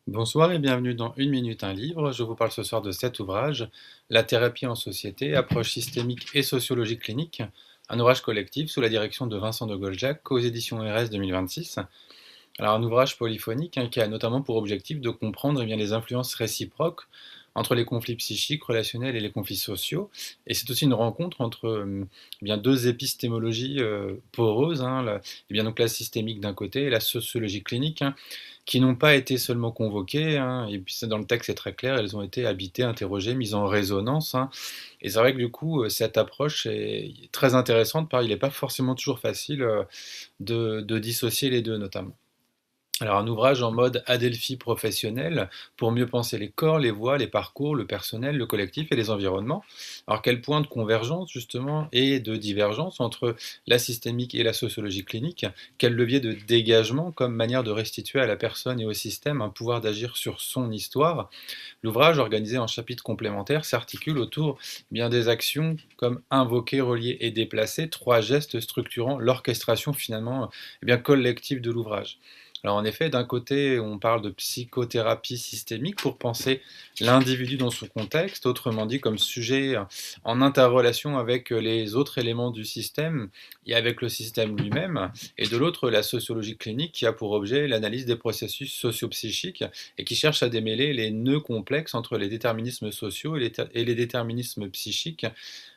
Bonsoir et bienvenue dans Une minute, un livre. Je vous parle ce soir de cet ouvrage, La thérapie en société, approche systémique et sociologie clinique, un ouvrage collectif sous la direction de Vincent de Goljac aux éditions RS 2026. Alors un ouvrage polyphonique qui a notamment pour objectif de comprendre les influences réciproques entre les conflits psychiques, relationnels et les conflits sociaux. Et c'est aussi une rencontre entre deux épistémologies poreuses, donc la systémique d'un côté et la sociologie clinique, qui n'ont pas été seulement convoquées, et puis c'est dans le texte c'est très clair, elles ont été habitées, interrogées, mises en résonance. Et c'est vrai que du coup, cette approche est très intéressante, il n'est pas forcément toujours facile de dissocier les deux notamment. Alors un ouvrage en mode Adelphi professionnel pour mieux penser les corps, les voix, les parcours, le personnel, le collectif et les environnements. Alors quel point de convergence justement et de divergence entre la systémique et la sociologie clinique? Quel levier de dégagement comme manière de restituer à la personne et au système un pouvoir d'agir sur son histoire? L'ouvrage, organisé en chapitres complémentaires, s'articule autour bien des actions comme invoquer, relier et déplacer, trois gestes structurant l'orchestration finalement collective de l'ouvrage. Alors en effet, d'un côté, on parle de psychothérapie systémique pour penser l'individu dans son contexte, autrement dit comme sujet en interrelation avec les autres éléments du système et avec le système lui-même, et de l'autre, la sociologie clinique qui a pour objet l'analyse des processus socio-psychiques et qui cherche à démêler les nœuds complexes entre les déterminismes sociaux et les déterminismes psychiques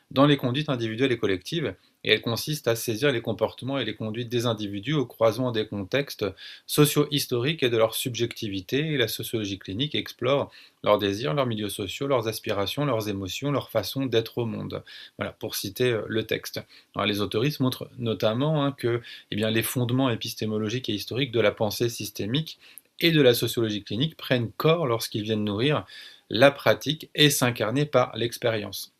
dans les conduites individuelles et collectives, et elle consiste à saisir les comportements et les conduites des individus au croisement des contextes socio-historiques et de leur subjectivité, et la sociologie clinique explore leurs désirs, leurs milieux sociaux, leurs aspirations, leurs émotions, leur façon d'être au monde. Voilà, pour citer le texte. Alors, les autoristes montrent notamment que les fondements épistémologiques et historiques de la pensée systémique et de la sociologie clinique prennent corps lorsqu'ils viennent nourrir la pratique et s'incarner par l'expérience.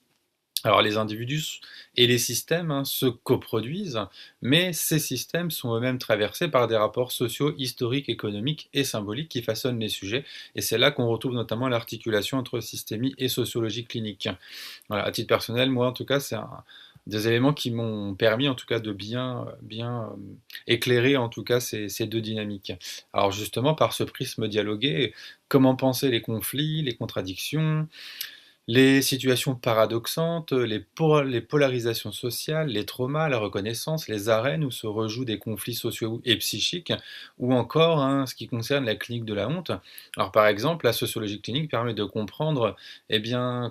Alors les individus et les systèmes se coproduisent, mais ces systèmes sont eux-mêmes traversés par des rapports sociaux, historiques, économiques et symboliques qui façonnent les sujets, et c'est là qu'on retrouve notamment l'articulation entre systémie et sociologie clinique. Voilà, à titre personnel, moi en tout cas, des éléments qui m'ont permis en tout cas de bien éclairer en tout cas ces deux dynamiques. Alors justement, par ce prisme dialogué, comment penser les conflits, les contradictions, les situations paradoxantes, les polarisations sociales, les traumas, la reconnaissance, les arènes où se rejouent des conflits sociaux et psychiques, ou encore ce qui concerne la clinique de la honte. Alors par exemple, la sociologie clinique permet de comprendre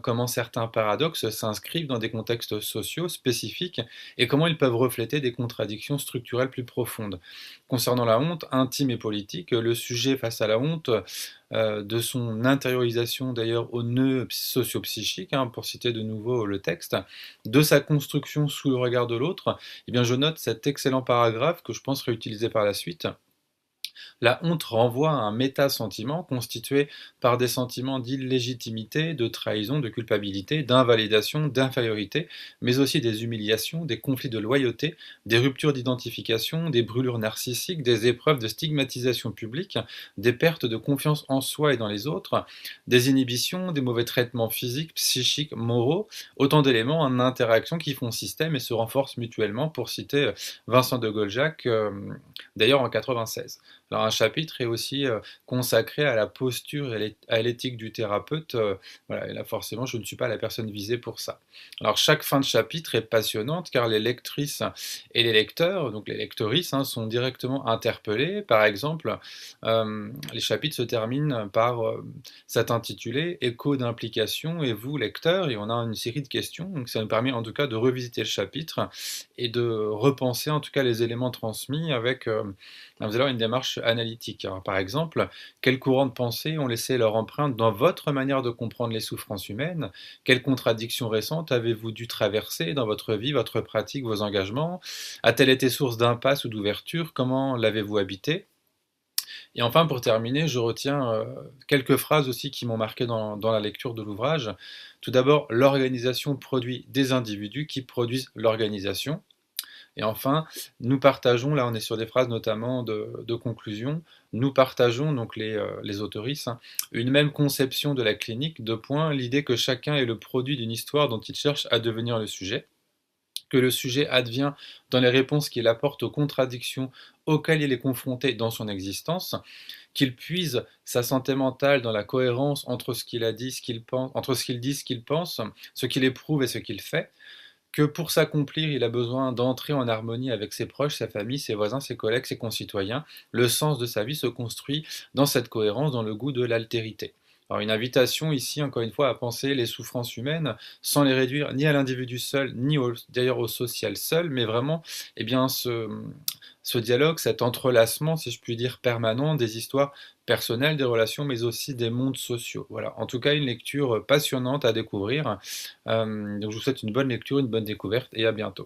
comment certains paradoxes s'inscrivent dans des contextes sociaux spécifiques et comment ils peuvent refléter des contradictions structurelles plus profondes. Concernant la honte, intime et politique, le sujet face à la honte de son intériorisation d'ailleurs au nœud socio-psychique, pour citer de nouveau le texte, de sa construction sous le regard de l'autre, je note cet excellent paragraphe que je pense réutiliser par la suite. La honte renvoie à un méta-sentiment constitué par des sentiments d'illégitimité, de trahison, de culpabilité, d'invalidation, d'infériorité, mais aussi des humiliations, des conflits de loyauté, des ruptures d'identification, des brûlures narcissiques, des épreuves de stigmatisation publique, des pertes de confiance en soi et dans les autres, des inhibitions, des mauvais traitements physiques, psychiques, moraux, autant d'éléments en interaction qui font système et se renforcent mutuellement, pour citer Vincent de Goljac, d'ailleurs en 96. Alors un chapitre est aussi consacré à la posture et à l'éthique du thérapeute. Voilà, et là forcément, je ne suis pas la personne visée pour ça. Alors chaque fin de chapitre est passionnante car les lectrices et les lecteurs, donc les lectrices, sont directement interpellés. Par exemple, les chapitres se terminent par cet intitulé Écho d'implication et vous, lecteur, et on a une série de questions. Donc ça nous permet en tout cas de revisiter le chapitre et de repenser en tout cas les éléments transmis avec vous allez avoir une démarche analytique. Alors, par exemple, quels courants de pensée ont laissé leur empreinte dans votre manière de comprendre les souffrances humaines? Quelles contradictions récentes avez-vous dû traverser dans votre vie, votre pratique, vos engagements? A-t-elle été source d'impasse ou d'ouverture? Comment l'avez-vous habité? Et enfin, pour terminer, je retiens quelques phrases aussi qui m'ont marqué dans la lecture de l'ouvrage. Tout d'abord, l'organisation produit des individus qui produisent l'organisation. Et enfin, nous partageons, là on est sur des phrases notamment de conclusion, nous partageons, donc les autoristes, une même conception de la clinique, deux points, l'idée que chacun est le produit d'une histoire dont il cherche à devenir le sujet. que le sujet advient dans les réponses qu'il apporte aux contradictions auxquelles il est confronté dans son existence, qu'il puise sa santé mentale dans la cohérence entre ce qu'il a dit, ce qu'il pense, entre ce qu'il dit, ce qu'il pense, ce qu'il éprouve et ce qu'il fait, que pour s'accomplir, il a besoin d'entrer en harmonie avec ses proches, sa famille, ses voisins, ses collègues, ses concitoyens. Le sens de sa vie se construit dans cette cohérence, dans le goût de l'altérité. Alors une invitation ici, encore une fois, à penser les souffrances humaines sans les réduire ni à l'individu seul, ni d'ailleurs au social seul, mais vraiment eh bien, ce dialogue, cet entrelacement, si je puis dire, permanent des histoires personnelles, des relations, mais aussi des mondes sociaux. Voilà, en tout cas, une lecture passionnante à découvrir. Donc je vous souhaite une bonne lecture, une bonne découverte et à bientôt.